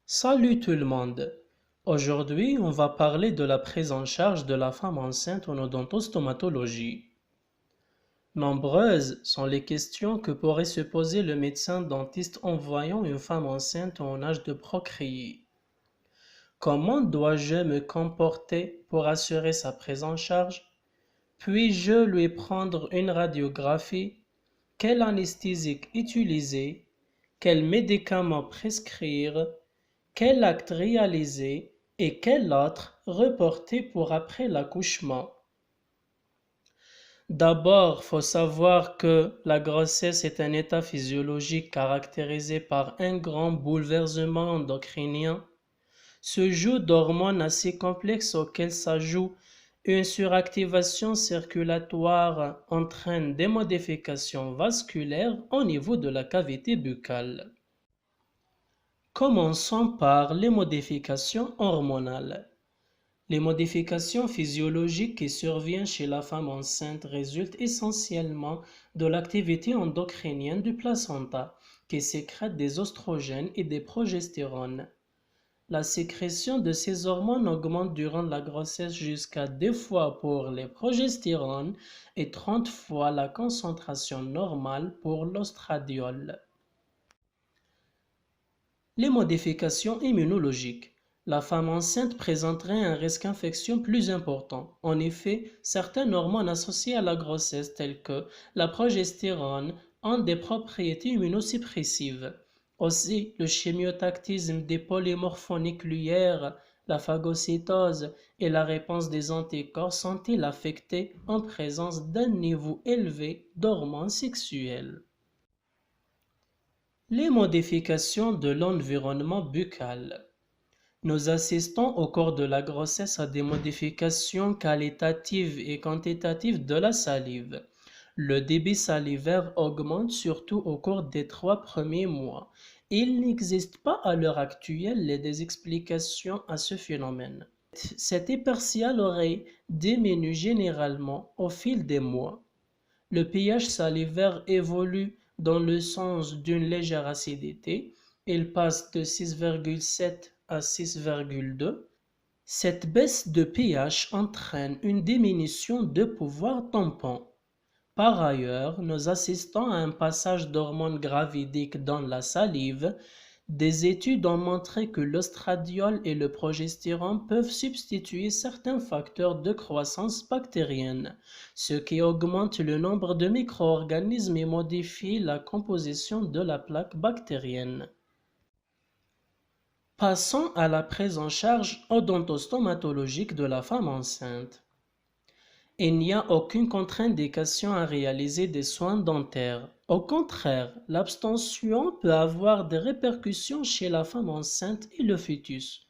Salut tout le monde! Aujourd'hui, on va parler de la prise en charge de la femme enceinte en odontostomatologie. Nombreuses sont les questions que pourrait se poser le médecin dentiste en voyant une femme enceinte en âge de procréer. Comment dois-je me comporter pour assurer sa prise en charge? Puis-je lui prendre une radiographie? Quelle anesthésique utiliser? Quels médicaments prescrire? Quel acte réaliser et quel autre reporter pour après l'accouchement? D'abord, faut savoir que la grossesse est un état physiologique caractérisé par un grand bouleversement endocrinien. Ce jeu d'hormones assez complexe auquel s'ajoute une suractivation circulatoire entraîne des modifications vasculaires au niveau de la cavité buccale. Commençons par les modifications hormonales. Les modifications physiologiques qui surviennent chez la femme enceinte résultent essentiellement de l'activité endocrinienne du placenta, qui sécrète des oestrogènes et des progestérones. La sécrétion de ces hormones augmente durant la grossesse jusqu'à 2 fois pour les progestérones et 30 fois la concentration normale pour l'ostradiol. Les modifications immunologiques. La femme enceinte présenterait un risque infectieux plus important. En effet, certaines hormones associées à la grossesse, telles que la progestérone, ont des propriétés immunosuppressives. Aussi, le chimiotactisme des polymorphonucléaires, la phagocytose et la réponse des anticorps sont-ils affectés en présence d'un niveau élevé d'hormones sexuelles. Les modifications de l'environnement buccal. Nous assistons au cours de la grossesse à des modifications qualitatives et quantitatives de la salive. Le débit salivaire augmente surtout au cours des 3 premiers mois. Il n'existe pas à l'heure actuelle des explications à ce phénomène. Cet hypertial aurait diminué généralement au fil des mois. Le pH salivaire évolue dans le sens d'une légère acidité. Il passe de 6,7 à 6,2. Cette baisse de pH entraîne une diminution de pouvoir tampon. Par ailleurs, nous assistons à un passage d'hormones gravidiques dans la salive. Des études ont montré que l'ostradiol et le progestérone peuvent substituer certains facteurs de croissance bactérienne, ce qui augmente le nombre de micro-organismes et modifie la composition de la plaque bactérienne. Passons à la prise en charge odontostomatologique de la femme enceinte. Il n'y a aucune contre-indication à réaliser des soins dentaires. Au contraire, l'abstention peut avoir des répercussions chez la femme enceinte et le fœtus.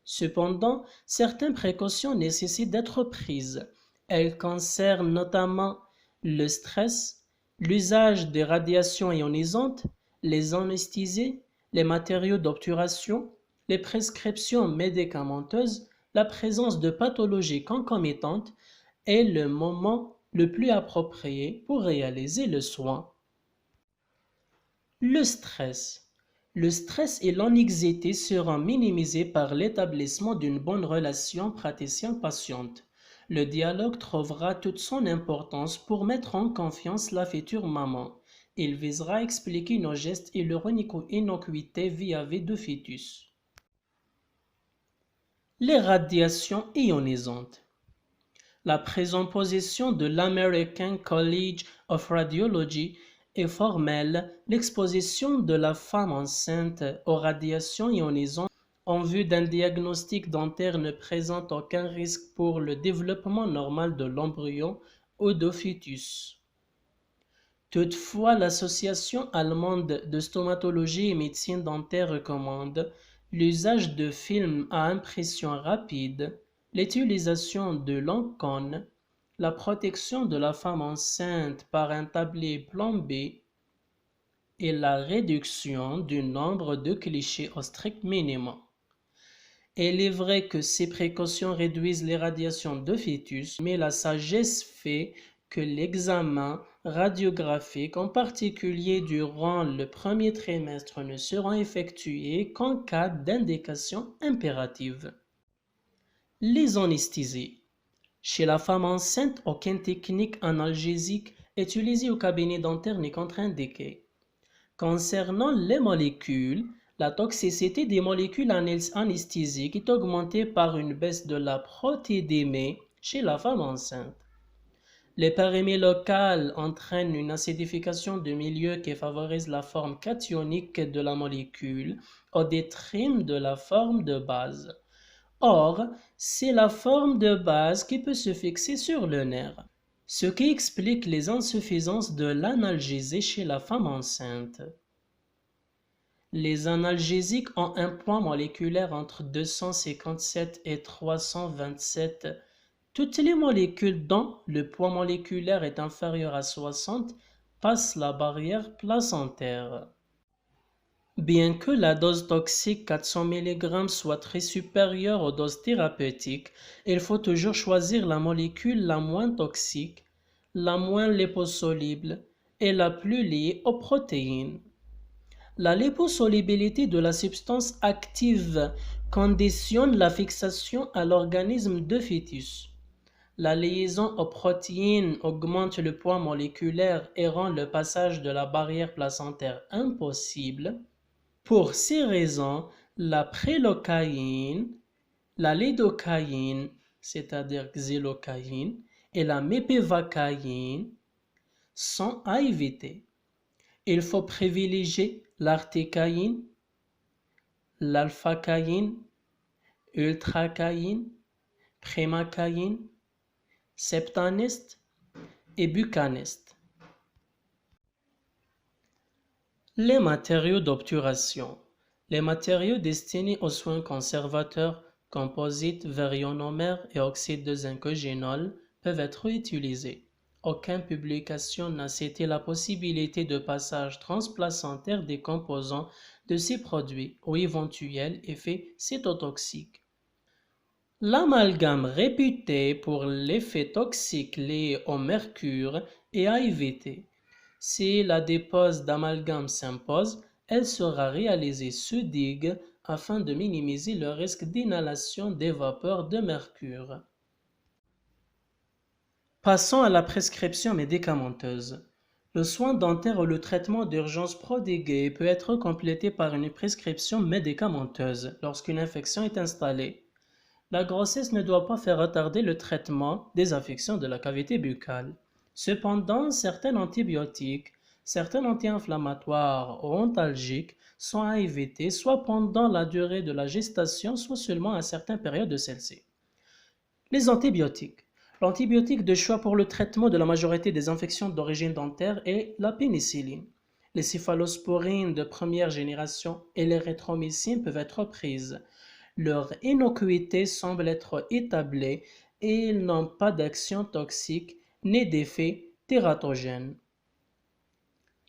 Cependant, certaines précautions nécessitent d'être prises. Elles concernent notamment le stress, l'usage des radiations ionisantes, les anesthésies, les matériaux d'obturation, les prescriptions médicamenteuses, la présence de pathologies concomitantes est le moment le plus approprié pour réaliser le soin. Le stress. Le stress et l'anxiété seront minimisés par l'établissement d'une bonne relation praticien-patiente. Le dialogue trouvera toute son importance pour mettre en confiance la future maman. Il visera à expliquer nos gestes et leur innocuité vis-à-vis du fœtus. Les radiations ionisantes. La prise en position de l'American College of Radiology est formelle. L'exposition de la femme enceinte aux radiations ionisantes en vue d'un diagnostic dentaire ne présente aucun risque pour le développement normal de l'embryon ou du fœtus. Toutefois, l'Association allemande de stomatologie et médecine dentaire recommande l'usage de films à impression rapide, l'utilisation de longues cônes, la protection de la femme enceinte par un tablier plombé et la réduction du nombre de clichés au strict minimum. Il est vrai que ces précautions réduisent les radiations de fœtus, mais la sagesse fait que l'examen radiographiques, en particulier durant le premier trimestre, ne seront effectuées qu'en cas d'indication impérative. Les anesthésies. Chez la femme enceinte, aucune technique analgésique utilisée au cabinet dentaire n'est contre-indiquée. Concernant les molécules, la toxicité des molécules anesthésiques est augmentée par une baisse de la protéidémie chez la femme enceinte. L'hyperémie locale entraîne une acidification du milieu qui favorise la forme cationique de la molécule au détriment de la forme de base. Or, c'est la forme de base qui peut se fixer sur le nerf, ce qui explique les insuffisances de l'analgésie chez la femme enceinte. Les analgésiques ont un poids moléculaire entre 257 et 327. Toutes les molécules dont le poids moléculaire est inférieur à 60 passent la barrière placentaire. Bien que la dose toxique 400 mg soit très supérieure aux doses thérapeutiques, il faut toujours choisir la molécule la moins toxique, la moins liposoluble et la plus liée aux protéines. La liposolubilité de la substance active conditionne la fixation à l'organisme de fœtus. La liaison aux protéines augmente le poids moléculaire et rend le passage de la barrière placentaire impossible. Pour ces raisons, la prélocaïne, la lidocaïne, c'est-à-dire xylocaïne, et la mépivacaïne sont à éviter. Il faut privilégier l'artécaïne, l'alphacaïne, ultracaïne, primacaïne, septaniste et bucaniste. Les matériaux d'obturation. Les matériaux destinés aux soins conservateurs, composites, vérionomères et oxyde de zincogénol peuvent être utilisés. Aucune publication n'a cité la possibilité de passage transplacentaire des composants de ces produits ou éventuels effets cytotoxiques. L'amalgame réputé pour l'effet toxique lié au mercure est à éviter. Si la dépose d'amalgame s'impose, elle sera réalisée sous digue afin de minimiser le risque d'inhalation des vapeurs de mercure. Passons à la prescription médicamenteuse. Le soin dentaire ou le traitement d'urgence prodigué peut être complété par une prescription médicamenteuse lorsqu'une infection est installée. La grossesse ne doit pas faire retarder le traitement des affections de la cavité buccale. Cependant, certains antibiotiques, certains anti-inflammatoires ou antalgiques sont à éviter soit pendant la durée de la gestation, soit seulement à certaines périodes de celle-ci. Les antibiotiques. L'antibiotique de choix pour le traitement de la majorité des infections d'origine dentaire est la pénicilline. Les céphalosporines de première génération et les rétromycines peuvent être prises. Leur innocuité semble être établie et ils n'ont pas d'action toxique ni d'effet tératogène.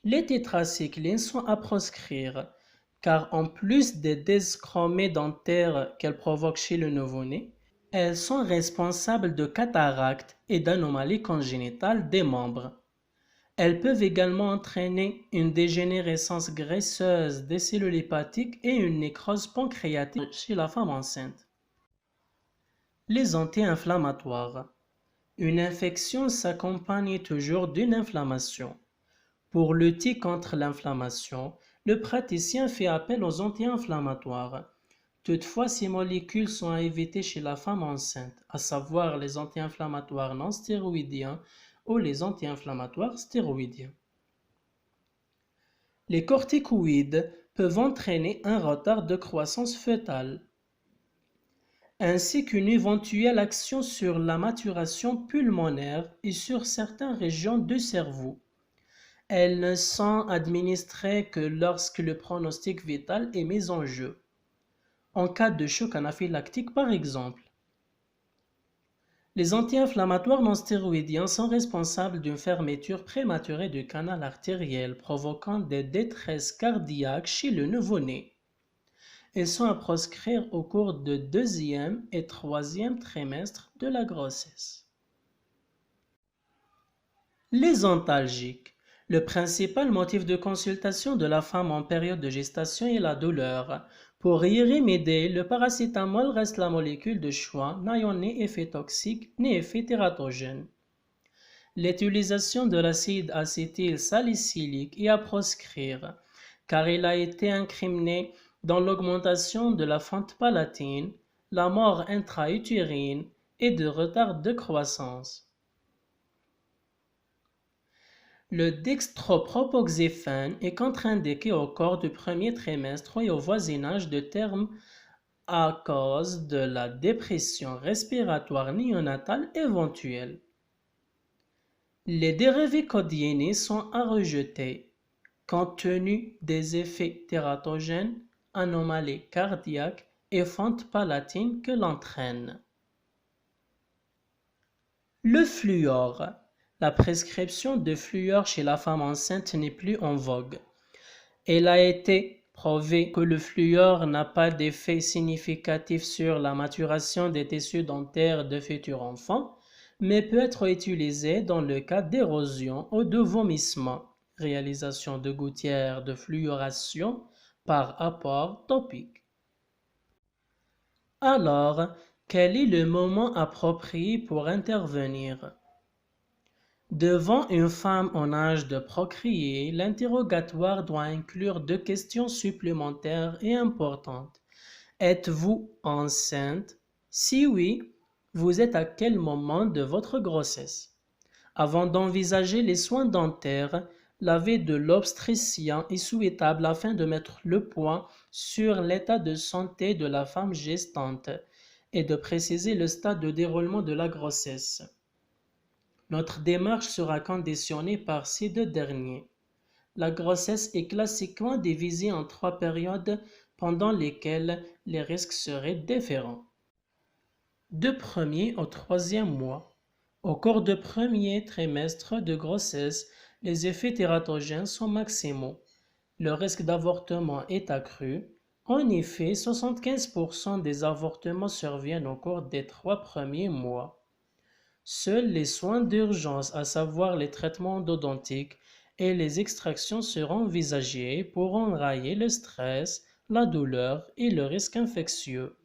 Les tétracyclines sont à proscrire car en plus des dyschromies dentaires qu'elles provoquent chez le nouveau-né, elles sont responsables de cataractes et d'anomalies congénitales des membres. Elles peuvent également entraîner une dégénérescence graisseuse des cellules hépatiques et une nécrose pancréatique chez la femme enceinte. Les anti-inflammatoires. Une infection s'accompagne toujours d'une inflammation. Pour lutter contre l'inflammation, le praticien fait appel aux anti-inflammatoires. Toutefois, ces molécules sont à éviter chez la femme enceinte, à savoir les anti-inflammatoires non stéroïdiens ou les anti-inflammatoires stéroïdiens. Les corticoïdes peuvent entraîner un retard de croissance fœtale, ainsi qu'une éventuelle action sur la maturation pulmonaire et sur certaines régions du cerveau. Elles ne sont administrées que lorsque le pronostic vital est mis en jeu. En cas de choc anaphylactique par exemple. Les anti-inflammatoires non stéroïdiens sont responsables d'une fermeture prématurée du canal artériel provoquant des détresses cardiaques chez le nouveau-né. Ils sont à proscrire au cours du deuxième et troisième trimestre de la grossesse. Les antalgiques. Le principal motif de consultation de la femme en période de gestation est la douleur. Pour y remédier, le paracétamol reste la molécule de choix, n'ayant ni effet toxique ni effet tératogène. L'utilisation de l'acide acétylsalicylique est à proscrire, car il a été incriminé dans l'augmentation de la fente palatine, la mort intra-utérine et de retard de croissance. Le dextropropoxéphène est contre-indiqué au cours du premier trimestre et au voisinage de terme à cause de la dépression respiratoire néonatale éventuelle. Les dérivés codiénés sont à rejeter, compte tenu des effets tératogènes, anomalies cardiaques et fente palatine que l'entraîne. Le fluor. La prescription de fluor chez la femme enceinte n'est plus en vogue. Il a été prouvé que le fluor n'a pas d'effet significatif sur la maturation des tissus dentaires de futurs enfants, mais peut être utilisé dans le cas d'érosion ou de vomissement, réalisation de gouttières de fluoration par apport topique. Alors, quel est le moment approprié pour intervenir? Devant une femme en âge de procréer, l'interrogatoire doit inclure 2 questions supplémentaires et importantes. Êtes-vous enceinte? Si oui, vous êtes à quel moment de votre grossesse? Avant d'envisager les soins dentaires, l'avis de l'obstétricien est souhaitable afin de mettre le point sur l'état de santé de la femme gestante et de préciser le stade de déroulement de la grossesse. Notre démarche sera conditionnée par ces 2 derniers. La grossesse est classiquement divisée en 3 périodes pendant lesquelles les risques seraient différents. Du premier au 3e mois. Au cours du premier trimestre de grossesse, les effets tératogènes sont maximaux. Le risque d'avortement est accru. En effet, 75% des avortements surviennent au cours des 3 premiers mois. Seuls les soins d'urgence, à savoir les traitements endodontiques et les extractions seront envisagés pour enrayer le stress, la douleur et le risque infectieux.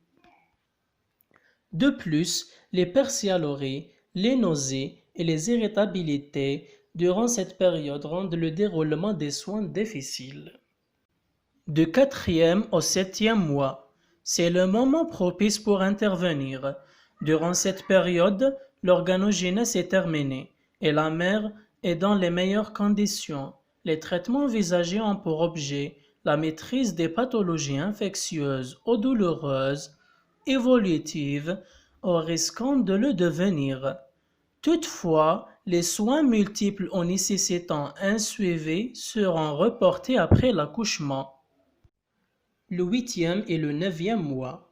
De plus, les persialorrhées, les nausées et les irritabilités durant cette période rendent le déroulement des soins difficile. Du 4e au 7e mois, c'est le moment propice pour intervenir. Durant cette période, l'organogénèse est terminée et la mère est dans les meilleures conditions. Les traitements envisagés ont pour objet la maîtrise des pathologies infectieuses ou douloureuses, évolutives, ou risquant de le devenir. Toutefois, les soins multiples en nécessitant un suivi seront reportés après l'accouchement. Le 8e et le 9e mois.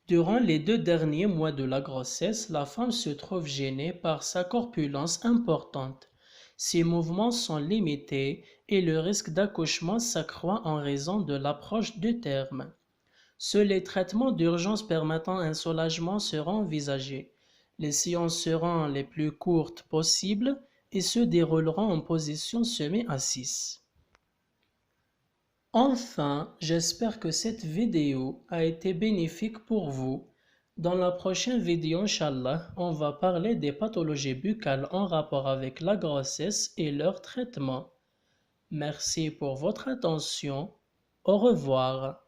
Durant les 2 derniers mois de la grossesse, la femme se trouve gênée par sa corpulence importante. Ses mouvements sont limités et le risque d'accouchement s'accroît en raison de l'approche du terme. Seuls les traitements d'urgence permettant un soulagement seront envisagés. Les séances seront les plus courtes possibles et se dérouleront en position semi-assise. Enfin, j'espère que cette vidéo a été bénéfique pour vous. Dans la prochaine vidéo, Inch'Allah, on va parler des pathologies buccales en rapport avec la grossesse et leur traitement. Merci pour votre attention. Au revoir.